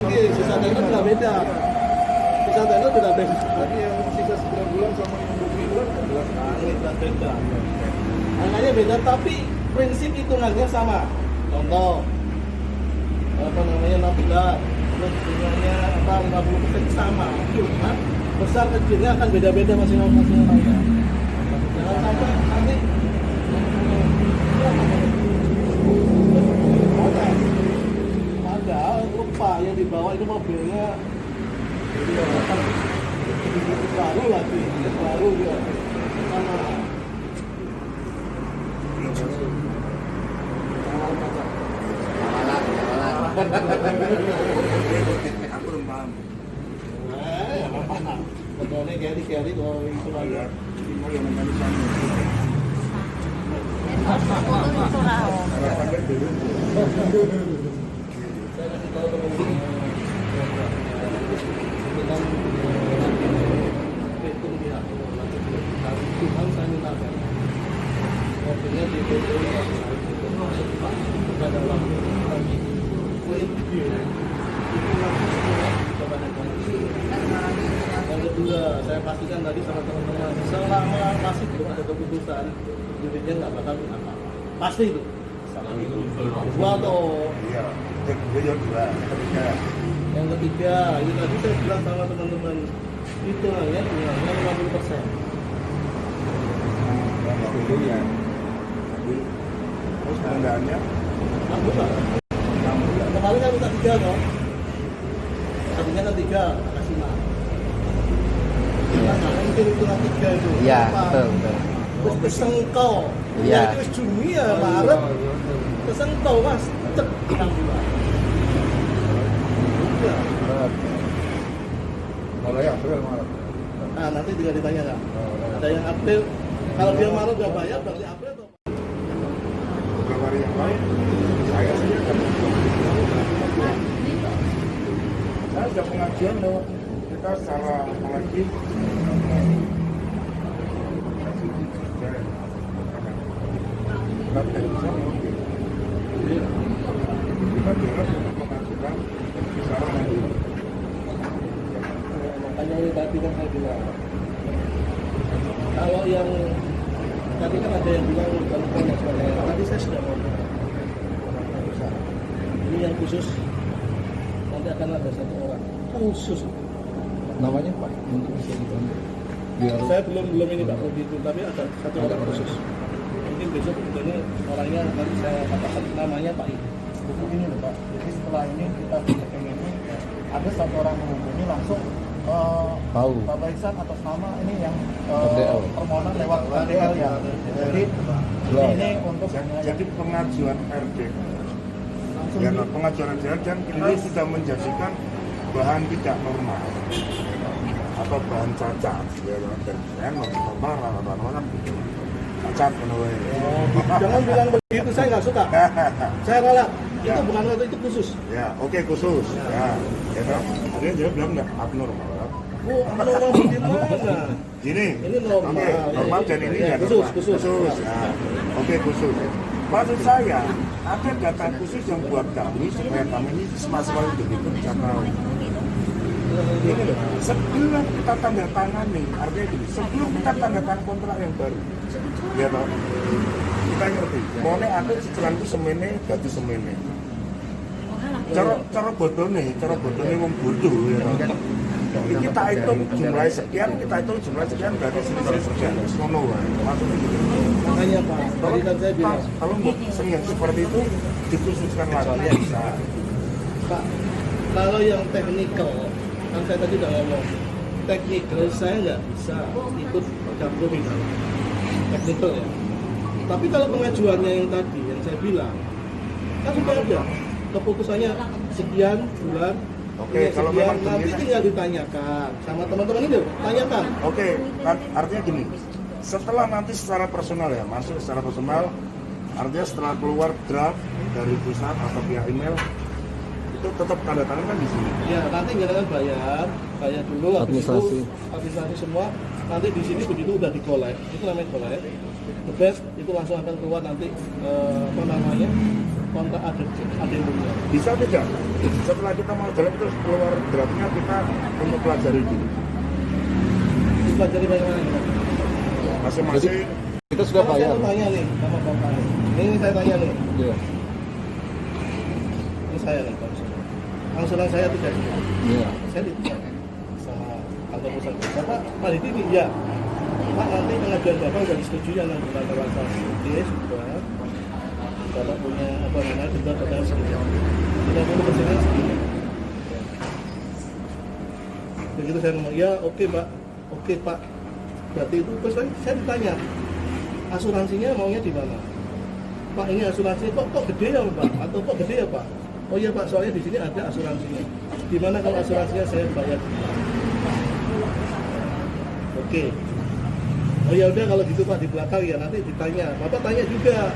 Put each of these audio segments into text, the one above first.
Sisa tenor sudah beda. Sisa tenor sudah beda. Tapi yang sisa 9 bulan sama yang 20 bulan jelas sudah beda. Angkanya beda tapi prinsip hitungannya sama. Contoh apa namanya 6 bulan, terus hitungannya 50% sama. Cuma besar kecilnya akan beda-beda masing-masing orangnya. Jangan sampai nanti ada lupa yang dibawa itu mobilnya baru lagi baru dia sama aku belum paham. Betulnya carry kalau itu aja. Yang menjadi sama. Saya kasih tahu teman-teman hitung dia Tuhan saya minta mobilnya di BPU pada waktu yang kedua saya pastikan tadi sama teman-teman selama masih belum ada keputusan unitnya nggak bakal apa pasti itu dua atau Iya, itu dua. yang ketiga ini tadi saya bilang sama teman-teman hitungannya 50%. Ya. Terus pengendaannya 6 bulan. Kemarin kan minta 3 dong. Tadinya kan 3, kasih 6. Nah, mungkin hitungan 3 itu. Iya, Apa? betul. Terus kesengkau. Iya. Itu Juni ya, Maret. Kesengkau mas, cek 6 bulan. Udah. kalau ya April Maret. Nah, nanti tinggal ditanya kan. Ada yang April, kalau dia Maret nggak bayar, berarti April atau Beberapa hari yang lain saya saja kan saya sudah pengajian lewat kita secara kolektif kita dengar untuk mengajukan secara mandiri. makanya ini tadi kan saya bilang kalau yang tadi kan ada yang bilang kalau dan sebagainya tadi saya sudah ngomong ini yang khusus nanti akan ada 1 orang khusus Namanya Pak, mungkin bisa dibantu. Biar saya belum ini Pak begitu tapi ada 1 orang khusus mungkin besok ini orangnya nanti saya katakan namanya Pak I. Jadi gini loh Pak, jadi setelah ini kita cek ini ada 1 orang menghubungi langsung tahu. Bapak Iksan atas nama ini yang RDL. permohonan lewat RDL ya. Jadi ini untuk Jadi pengajuan RD ya, pengajuan RDL dan ini sudah menjadikan bahan tidak normal atau bahan cacat ya, dan normal kan cacat menurut Jangan bilang begitu, saya nggak suka. Saya nolak. Itu bukan itu khusus. ya oke khusus ya kan dia bilang nggak abnormal. Oh, normal bagaimana? Gini, Ini normal. oke, normal dan ini Ya, nggak khusus, normal. khusus. Ya. Oke, khusus. Maksud saya, ada data khusus yang buat kami supaya kami ini semasa begitu bisa tahu. Ini loh, sebelum kita tanda tangani, artinya gini, sebelum kita tanda tangan kontrak yang baru, ya toh, kita ngerti. Mau ada cicilan itu semene, batu semene. Cara bodohnya wong bodoh ya toh. Kita hitung jumlah sekian, berarti selisih sekian. Sono wae. Maksudnya gitu. Makanya Pak, tadi kan saya bilang, Kalau yang seperti itu dikhususkan lagi bisa. Pak, kalau yang teknikal, kan saya tadi udah ngomong, teknikal saya nggak bisa ikut campur di dalam teknikal ya. Tapi kalau pengajuannya yang tadi, yang saya bilang, kan sudah ada keputusannya sekian bulan. Oke, kalau sekian, memang nanti begini- tinggal ditanyakan sama teman-teman itu, tanyakan. Oke, artinya gini. Setelah nanti secara personal ya, masuk secara personal, artinya setelah keluar draft dari pusat atau via email, itu tetap tanda tangan kan di sini. Ya, nanti jangan bayar dulu, habis Administrasi. itu administrasi semua. Nanti di sini begitu udah di collect, itu namanya collect. The best itu langsung akan keluar nanti apa namanya kontrak adendumnya. Bisa tidak? Setelah kita mau jalan terus keluar draftnya kita untuk pelajari dulu. Dipelajari bagaimana ini? Masing-masing. Kita sudah Kalau bayar. saya tanya nih sama bapak nih. Ini saya tanya nih. Iya. Ini saya nih Pak. Angsuran saya 3 juta. Iya. Saya ditanya sama kantor pusat. Bapak Pak ini ya. Pak nanti pengajuan bapak sudah disetujui yang 6 bulan transaksi. Dia sudah. Bapak punya apa namanya denda pada sekitar 50% segini. Begitu saya ngomong, ya oke Pak, oke Pak. Berarti itu terus saya ditanya, asuransinya maunya di mana? Pak ini asuransinya kok gede ya Pak? Atau kok gede ya Pak? Oh iya Pak, soalnya di sini ada asuransinya. Di mana kalau asuransinya saya bayar? Oke. Oh ya udah kalau gitu Pak di belakang ya nanti ditanya. Bapak tanya juga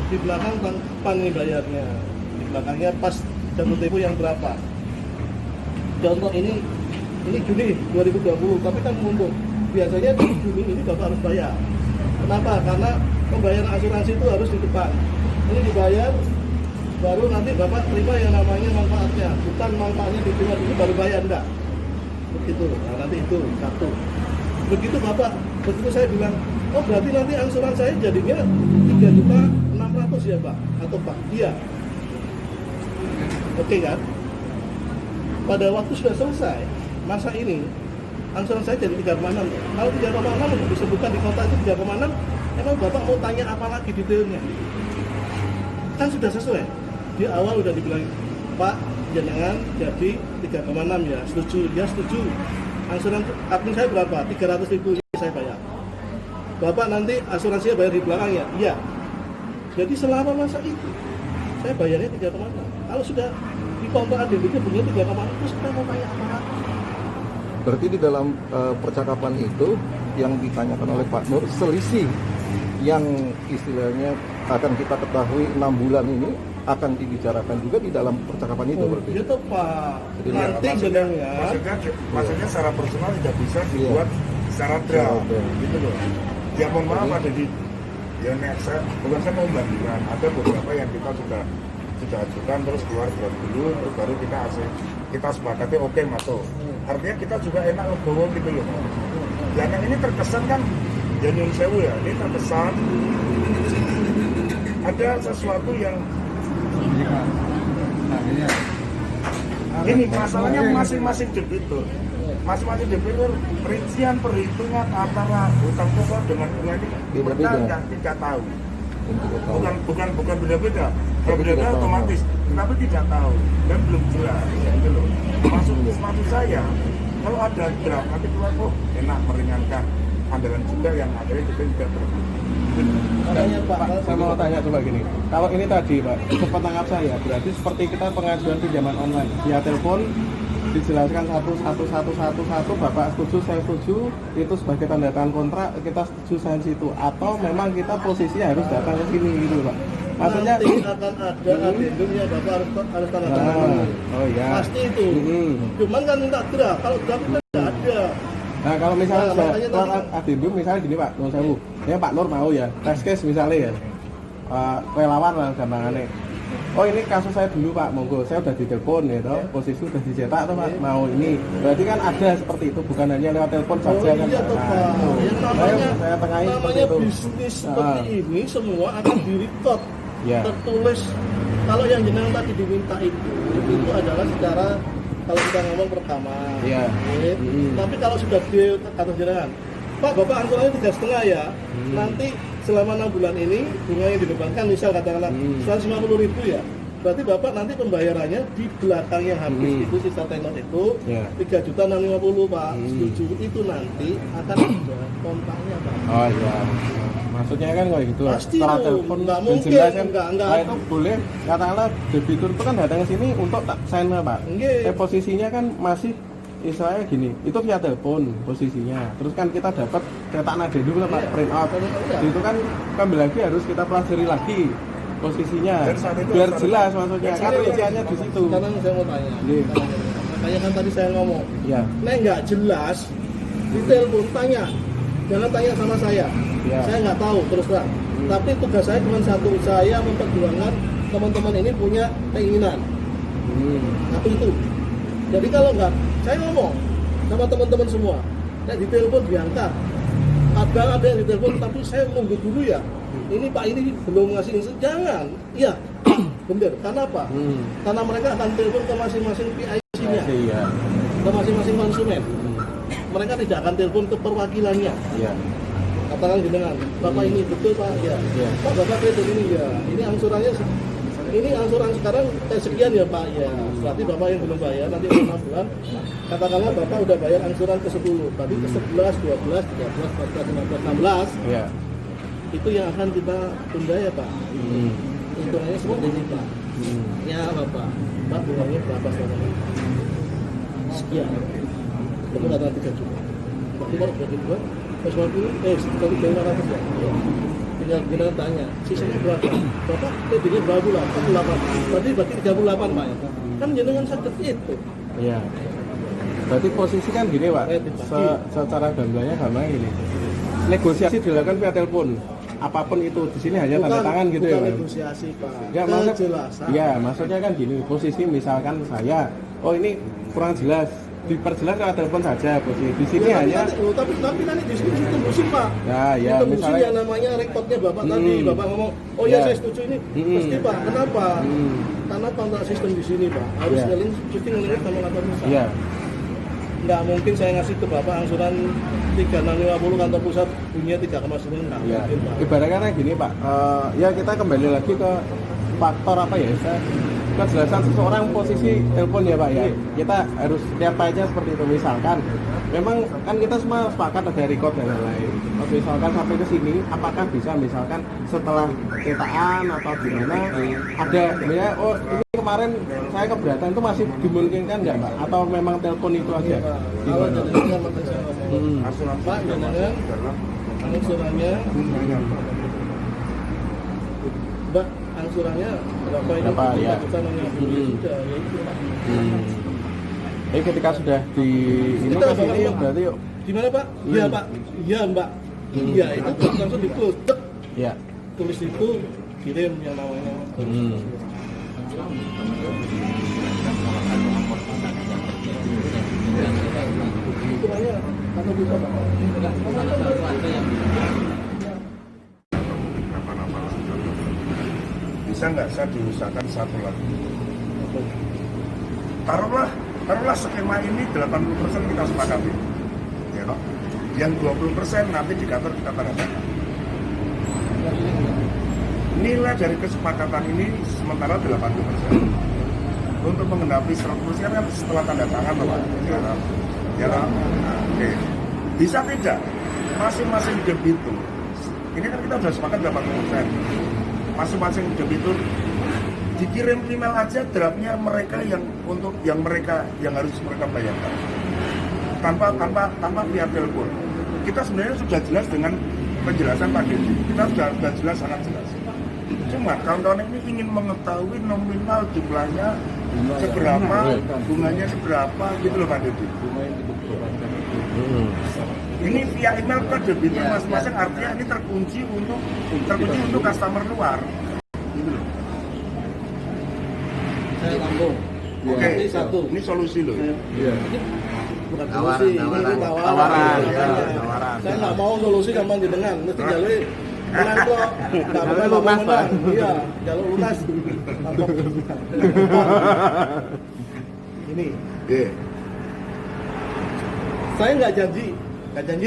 di belakang kapan nih bayarnya? Di belakangnya pas jatuh tempo yang berapa? Contoh ini Juni 2020, tapi kan mumpung biasanya di Juni ini Bapak harus bayar. Kenapa? Karena pembayaran asuransi itu harus di depan. Ini dibayar, baru nanti Bapak terima yang namanya manfaatnya. Bukan manfaatnya diterima dulu baru bayar, enggak. Begitu. Nah, nanti itu satu. Begitu Bapak, begitu saya bilang, oh berarti nanti angsuran saya jadinya 3.600.000 ya Pak? Atau Pak? Iya. Oke kan? Pada waktu sudah selesai masa ini, angsuran saya jadi 3,6. Kalau 3,6 disebutkan di kota itu 3,6, emang Bapak mau tanya apa lagi detailnya? Kan sudah sesuai. Di awal udah dibilang, Pak, jangan jadi 3,6 ya, setuju, ya setuju. Angsuran admin saya berapa? 300.000 saya bayar. Bapak nanti asuransinya bayar di belakangnya? Iya. Jadi selama masa itu, saya bayarnya 3,6. Kalau sudah di kontrak adendumnya bunyinya 3,6, terus kita mau tanya apa lagi? Berarti di dalam percakapan itu yang ditanyakan oleh Pak Nur, selisih yang istilahnya akan kita ketahui 6 bulan ini akan dibicarakan juga di dalam percakapan itu berarti. Itu Pak. Jadi, Nanti sebenarnya Maksudnya secara personal tidak bisa dibuat secara draft, gitu loh. Ya mohon maaf ada di ya saya bukan saya mau bandingkan, ada beberapa yang kita sudah ajukan terus keluar draft dulu, terus baru kita sepakati oke masuk. Artinya kita juga enak legowo gitu loh. Ya kan ini terkesan kan ya nyun sewu ya, ini terkesan ada sesuatu yang ini masalahnya masing-masing debitur perincian perhitungan antara utang pokok dengan bunga ini mereka yang tidak tahu. Bukan beda-beda. Kalau beda otomatis, tapi tidak tahu dan belum jelas. Gitu loh. Maksud saya, kalau ada draft nanti keluar kok enak meringankan anggaran juga yang akhirnya kita tidak perlu. Pak, saya mau tanya coba gini. Kalau ini tadi Pak, sepetangkap saya berarti seperti kita pengajuan pinjaman online via telepon dijelaskan satu, Bapak setuju, saya setuju, itu sebagai tanda tangan kontrak, kita setuju saya situ, atau memang kita posisinya harus datang ke sini gitu Pak. Maksudnya nanti akan ada adendumnya Bapak harus tanda tangan dulu. Oh ya. Pasti itu. Cuman kan minta draft, kalau draft kan tidak ada. Nah kalau misalnya Nah, makanya keluar tadi- adendum misalnya gini Pak, Nur Sewu, ya Pak Nur mau ya, test case misalnya ya, relawan lah gampangannya. Oh ini kasus saya dulu Pak, monggo, saya udah ditelepon ya toh, posisi udah dicetak tuh Pak, mau ini. Berarti kan ada seperti itu, bukan hanya lewat telepon saja kan. Iya toh Pak. Yang saya tengahin seperti namanya itu. bisnis seperti ini semua akan di-record, Ya. tertulis. Kalau yang jenengan tadi diminta itu adalah secara kalau kita ngomong pertama. Iya. Oke. Tapi kalau sudah di kata jenengan, Pak Bapak angsurannya 3,5 ya. Nanti selama 6 bulan ini bunga yang dibebankan misal katakanlah 150.000 ya. Berarti Bapak nanti pembayarannya di belakang yang habis itu sisa tenor itu Ya. 3.650.000 Pak. Setuju itu nanti akan ada kontraknya Pak. Oh iya. Maksudnya kan kayak gitu. Pasti Setelah loh, telepon nggak dan mungkin, jelas kan, nggak. nah, itu boleh katakanlah debitur itu kan datang ke sini untuk tak sign Pak. Nggih. Posisinya kan masih istilahnya gini, itu via telepon posisinya. Terus kan kita dapat cetak nada dulu Pak, print out. Iya. Itu kan kembali lagi harus kita pelajari lagi posisinya Dan saat itu biar harus jelas maksudnya kan Sekarang rinciannya di situ. Sekarang saya mau tanya. Iya. Makanya kan tadi saya ngomong, Ya. nek nggak jelas di telepon tanya, jangan tanya sama saya. Ya. Saya nggak tahu terus terang. Tapi tugas saya cuma satu, saya memperjuangkan teman-teman ini punya keinginan. Satu itu. Jadi kalau enggak, saya ngomong sama teman-teman semua, saya ditelepon diangkat. Ada yang ditelepon, tapi saya nunggu dulu ya. Ini Pak ini belum ngasih instruksi, jangan. Iya, benar. Karena apa? Karena mereka akan telepon ke masing-masing PIC-nya, Iya. ke masing-masing konsumen. Mereka tidak akan telepon ke perwakilannya. Iya. Katakan dengan Bapak ini betul Pak, ya. Iya. Pak Bapak kredit ini ya. Ini angsurannya, ini angsuran sekarang sekian ya Pak, ya. Berarti Bapak yang belum bayar nanti 6 bulan. Katakanlah Bapak udah bayar angsuran ke 10, berarti ke 11, 12, 13, 14, 15, 16. Iya. Itu yang akan kita tunda ya Pak. Hitungannya seperti ini Pak. Ya Bapak, Pak bunganya berapa sekarang? Sekian. Itu kata 3 juta. Berarti kalau sudah dibuat, 150, sekali 500 ya. Tinggal kita tanya, sisanya berapa? Bapak kreditnya berapa bulan? 38. Berarti 38 Pak ya. Kan jenengan sakit itu. Iya. Berarti posisi kan gini Pak, Kredit, Pak. secara gambarnya karena gini, negosiasi dilakukan via telepon, apapun itu di sini hanya tanda tangan gitu ya bukan Pak. negosiasi Pak. Ya, Kejelasan. ya maksudnya kan gini, posisi misalkan saya, oh ini kurang jelas, diperjelas lewat telepon saja posisi. Di sini Ya, hanya, tapi nanti di sini ditembusin Pak. ya Ditembusin misalnya, yang namanya rekodnya Bapak tadi, Bapak ngomong, oh ya Ya. saya setuju ini, pasti Pak. Kenapa? Karena kontrak sistem di sini Pak, harus Ya. ngeling sama kantor pusat. ya, Nggak mungkin saya ngasih ke Bapak angsuran 3650 kantor pusat punya 3,9 nggak ya. mungkin Pak. Ibaratnya gini Pak, ya kita kembali lagi ke faktor apa ya, kejelasan seseorang posisi telepon ya Pak ya. Kita harus lihat aja seperti itu. Misalkan memang kan kita semua sepakat ada record dan lain-lain. Misalkan sampai ke sini apakah bisa misalkan setelah cetaan atau gimana ada ya, oh ini kemarin saya keberatan, itu masih dimungkinkan nggak Pak? Atau memang telepon itu aja? Kalau Gimana? jadinya seperti saya ngomong, Asuransi Pak sudah jangan masuk dalam angsurannya, Mbak angsurannya berapa ini? Berapa, ya. Kita nanya dulu sudah, ya itu Pak. Jadi ketika sudah di ini Kita ke sini bakal- berarti Gimana Pak? Iya Pak, iya Mbak. Iya itu langsung di close. Tek. ya. Tulis itu kirim yang namanya. Itu hanya atau bisa Pak. nama-nama. Bisa nggak saya diusahakan satu lagi? Taruhlah skema ini 80% kita sepakati, ya toh? Yang 20% nanti di kantor kita tanda tangan. Nilai dari kesepakatan ini sementara 80%. Untuk mengenapi 100% kan setelah tanda tangan, Pak. Ya toh? Ya toh? Nah, oke. Bisa tidak? Masing-masing debitur. Ini kan kita sudah sepakat 80%. Masing-masing debitur dikirim email aja draftnya mereka yang untuk yang harus mereka bayarkan tanpa via telepon. Kita sebenarnya sudah jelas dengan penjelasan Pak Dedi. Kita sudah jelas, sangat jelas. Cuma kawan-kawan ini ingin mengetahui nominal jumlahnya seberapa, bunganya seberapa gitu loh Pak Dedi. Ini via email ke debitur masing-masing, artinya ini terkunci untuk customer luar. Gitu loh. Saya tampung. Oke, Nanti satu. ini solusi loh. Iya. Bukan Tawaran, solusi, ini tawaran. tawaran. Tawaran, Makanya. ya, tawaran. Saya nggak mau solusi gampang jenengan, mesti jalur menang kok. Nggak Jalur boleh lunas, menang. Pak. Iya, jalur lunas. Tampung. Ini, Oke. saya nggak janji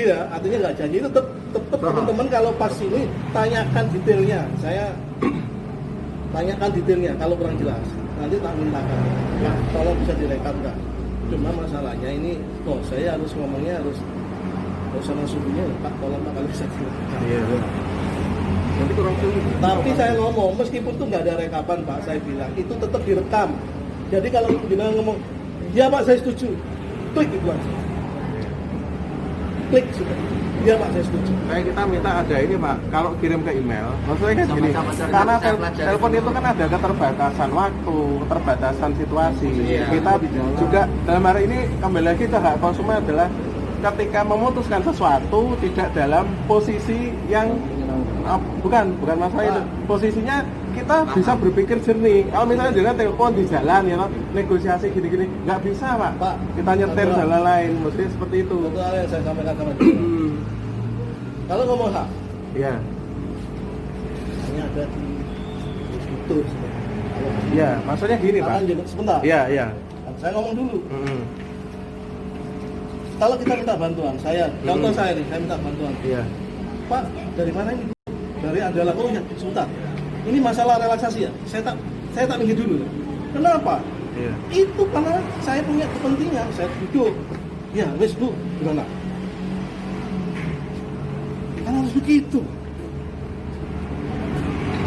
ya, artinya nggak janji itu tetap teman-teman kalau pas ini tanyakan detailnya. Saya tanyakan detailnya kalau kurang jelas. Nanti tak mintakan, Pak, tolong bisa direkam nggak? Cuma masalahnya ini, saya harus ngomongnya harus sama suhunya, Pak, tolong Pak kalau bisa direkam. Iya. Nanti kurang sulit. Tapi saya ngomong, meskipun itu nggak ada rekapan Pak, saya bilang itu tetap direkam. Jadi kalau bilang ngomong, ya Pak saya setuju, klik itu aja. Klik sudah. Ya Pak saya setuju. Kayak kita minta ada ini Pak, kalau kirim ke email, maksudnya kan gini, Sama-sama karena saya pelajari. telepon itu kan ada keterbatasan waktu, keterbatasan situasi. Iya. Kita juga dalam hari ini kembali lagi ke hak konsumen adalah ketika memutuskan sesuatu tidak dalam posisi yang bukan masalah itu, posisinya kita bisa berpikir jernih. Kalau misalnya dia telepon di jalan ya, negosiasi gini-gini, nggak bisa pak. Pak, Kita nyetir betul. jalan lain, mesti seperti itu. Itu hal yang saya sampaikan sama dia. Kalau ngomong hak, Iya, hanya ada di itu. iya. Maksudnya gini pak. Sebentar. Iya, iya. Saya ngomong dulu. Mm-mm. Kalau kita minta bantuan, contoh saya nih, saya minta bantuan. Iya. Pak, dari mana ini? Dari Andalan. Oh ya, sebentar. Ini masalah relaksasi ya. Saya tak minggir dulu. Kenapa? Iya. Itu karena saya punya kepentingan. Saya duduk. Ya, wes bu, gimana? Kan harus begitu.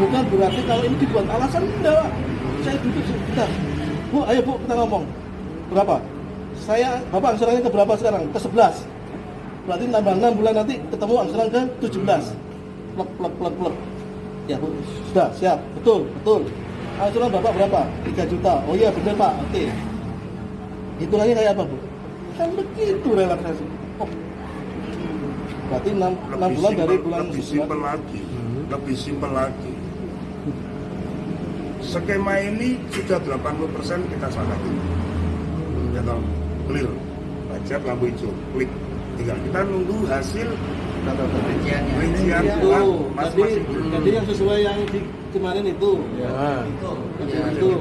Bukan berarti kalau ini dibuat alasan enggak, Pak. Saya duduk sebentar. Bu, ayo bu, kita ngomong. Berapa? Bapak angsurannya ke berapa sekarang? Ke 11. Berarti tambah 6 bulan nanti ketemu angsuran ke 17. Plek. Ya bu, sudah siap, betul. Angsuran bapak berapa? 3 juta. Oh iya benar pak, oke. Hitungannya kayak apa bu? Kan begitu relaksasi. Oh. Berarti 6 bulan dari bulan lebih simpel lagi. Lebih simpel lagi. Skema ini sudah 80% kita sepakati. Ya toh, clear. Budget lampu hijau, klik. Tinggal kita nunggu hasil rincian Itu, masing-masing. jadi yang sesuai yang di kemarin itu. Ya. Itu.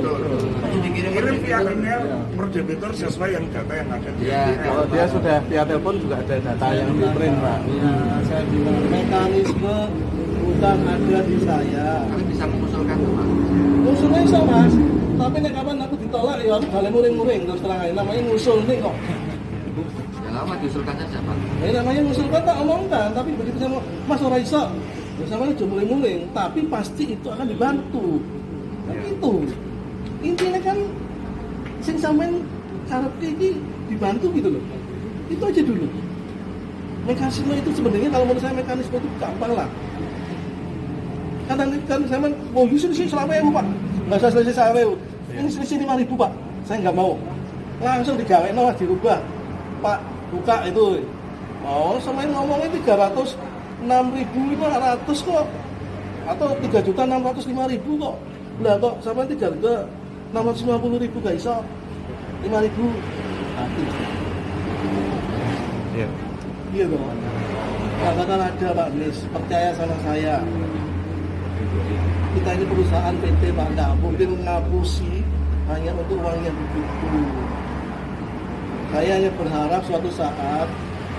Kirim via email per debitur sesuai yang data yang ada di Kalau dia sudah via telepon juga ada data yang di print pak. Ya, saya bilang mekanisme bukan ada di saya. Kalian bisa mengusulkan tuh Pak. Ngusulnya iso mas, tapi nek kapan aku ditolak ya aku balik muring-muring terus terang aja. Namanya ngusul nih kok. Ya lama diusulkan saja Pak. Ini namanya ngusulkan tak omongkan, tapi begitu saya mau mas ora iso, bersama aja muring-muring, tapi pasti itu akan dibantu. Nah, itu intinya kan sing sampean karep iki dibantu gitu loh. Itu aja dulu. Mekanisme itu sebenarnya kalau menurut saya mekanisme itu gampang lah. Kan saya mau selisih selama ya pak, nggak usah selisih selama ini selisih 5.000 pak, saya nggak mau, langsung digawe mas dirubah, pak buka itu, mau semain ngomongnya 306.500 kok, atau 3.605.000 kok, lah kok sama 3.650.000 gak iso, 5.000 hati, Iya. iya dong, katakan ada Pak Nis, percaya sama saya. Kita ini perusahaan PT Pak, nggak mungkin ngapusi hanya untuk uang yang begitu. Saya hanya berharap suatu saat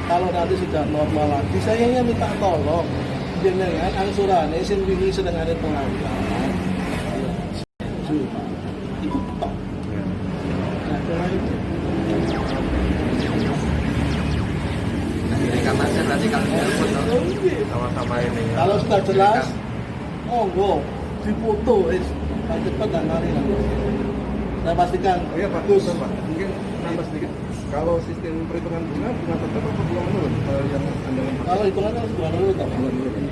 kalau nanti sudah normal lagi, saya hanya minta tolong dengan angsurannya sing wingi sedang ada pelanggan. Itu top. Nah, Direkam aja berarti kalau telepon toh. Sama-sama ini. kalau sudah jelas, monggo dipoto, paling cepat dan mari. Saya pastikan. Oh iya Pak, Gus. Pak. Mungkin nambah sedikit. Kalau sistem perhitungan bunga tetap apa bunga menurun? Yang Anda Kalau hitungan kan bulan dulu toh. bulan menurun.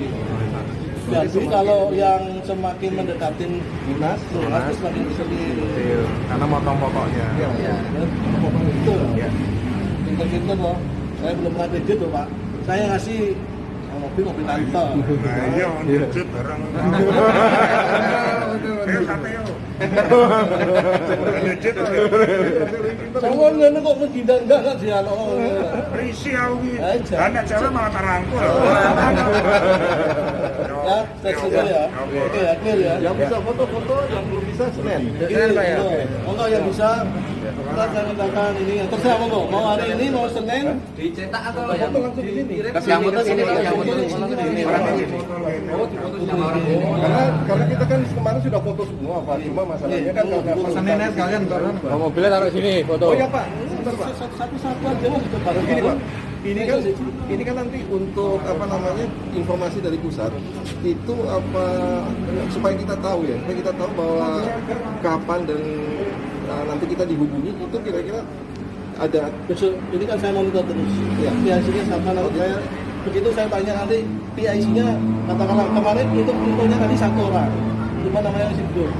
Jadi kalau yang semakin mendekati Lunas, lunas itu semakin berselir. Kecil, karena motong pokoknya. Iya. Ya. Pokoknya itu. Iya. Pinter-pinter loh. Saya belum pernah kredit loh Pak. Saya ngasih mobil tante. Nah, iya, lanjut bareng. Ayo, santai yo. Lanjut yo. Sama ngene kok menggindang-gindang kan dia loh. Risi aku iki. Aja. Anak cewek malah tarangkul. Ya, teks dulu ya. Oke, ya, clear ya. Yang bisa foto-foto, yang belum bisa Senin. Ini, monggo yang bisa kita akan mintakan ini yang terserah monggo. Mau hari ini mau Senin Dicetak atau Foto yang langsung di sini. yang foto sini Pak, yang foto Yang sini. foto sini. Orang ini. Oh, difoto sama orang ini. Karena kita kan kemarin sudah foto semua Pak. Cuma masalahnya kan karena Seninnya sekalian bareng. mobilnya taruh sini foto. Oh iya Pak, sebentar Pak. Satu-satu aja mas sudah bareng. Begini Pak, ini kan nanti untuk apa namanya informasi dari pusat itu apa supaya kita tahu ya, supaya kita tahu bahwa kapan dan nanti kita dihubungi itu kira-kira ada. Besok ini kan saya monitor terus. Ya, PIC-nya sama nanti saya begitu saya tanya nanti PIC-nya katakanlah kemarin untuk infonya tadi 1 orang, cuma namanya masih belum.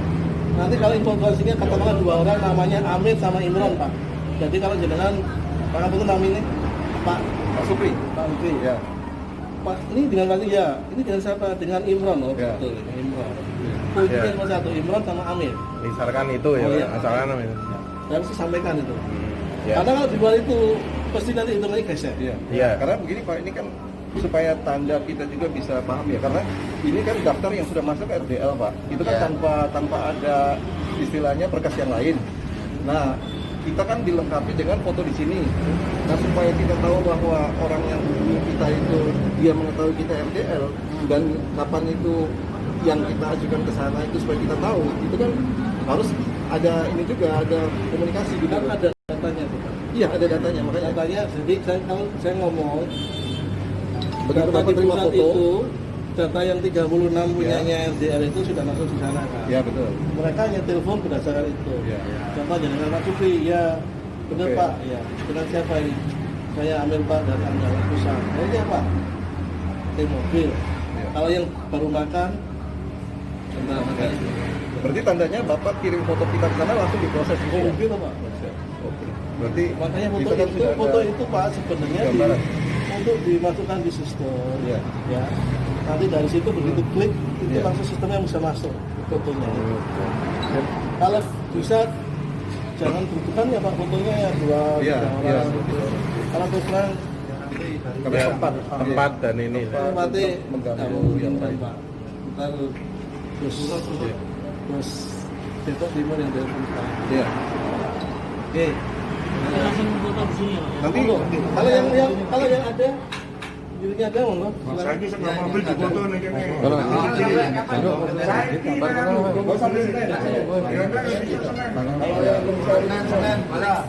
Nanti kalau informasinya katakanlah 2 orang namanya Amir sama Imron Pak. Jadi kalau jenengan Pak Kapten namanya Pak Supri. Pak Supri. Ya. Pak ini dengan nanti ya, ini dengan siapa? Dengan Imron loh. Ya. Betul, dengan Imron. poinnya Iya. cuma satu, Imron sama Amir. Misalkan itu ya, Oh, Pak. iya. Misalkan namanya. Dan harus disampaikan itu. Ya. Karena kalau di luar itu pasti nanti hitungannya geser. Iya. Iya. Karena begini Pak, ini kan supaya tanda kita juga bisa paham ya, karena ini kan daftar yang sudah masuk RDL Pak. Itu kan Iya. tanpa ada istilahnya berkas yang lain. Nah, kita kan dilengkapi dengan foto di sini. Nah, supaya kita tahu bahwa orang yang hubungi kita itu dia mengetahui kita RDL dan kapan itu yang kita ajukan ke sana itu supaya kita tahu. Itu kan harus ada ini juga, ada komunikasi gitu. Kan ada datanya tuh, Pak. Iya, ada datanya. Makanya Datanya, jadi kalau saya ngomong begitu data Bapak di terima pusat foto, itu, data yang 36 punyanya RDL itu sudah masuk di sana kan. ya betul. Mereka hanya telepon berdasarkan itu. Ya. Contohnya dengan Pak Supri, ya benar Oke. Pak, ya dengan siapa ini? Saya Amir Pak dari Andalan Pusat. Ini apa? Di mobil. Ya. Kalau yang baru makan, bentar, makan. Berarti tandanya Bapak kirim foto kita ke sana langsung diproses gitu ya? Mobil apa? Oke. Berarti Makanya foto kita kan itu, sudah foto ada itu Pak sebenarnya gambaran. untuk dimasukkan di sistem. Ya. Ya. Nanti dari situ begitu klik itu Ya. langsung sistemnya bisa masuk fotonya. Oke. Kalau bisa jangan bertukan ya Pak fotonya ya dua Iya, tiga iya. orang. Kalau terus terang Kalau tempat, Tempat dan ini. nanti mengganggu yang lain. Pak. Ntar terus Depok Timur yang telepon sekarang. Iya. Oke. Nanti Kalau yang ada dirinya ada monggo. Mas Agi sama mobil di foto nih kan. Kalau Gak usah di sini. Kalau yang belum saya malah.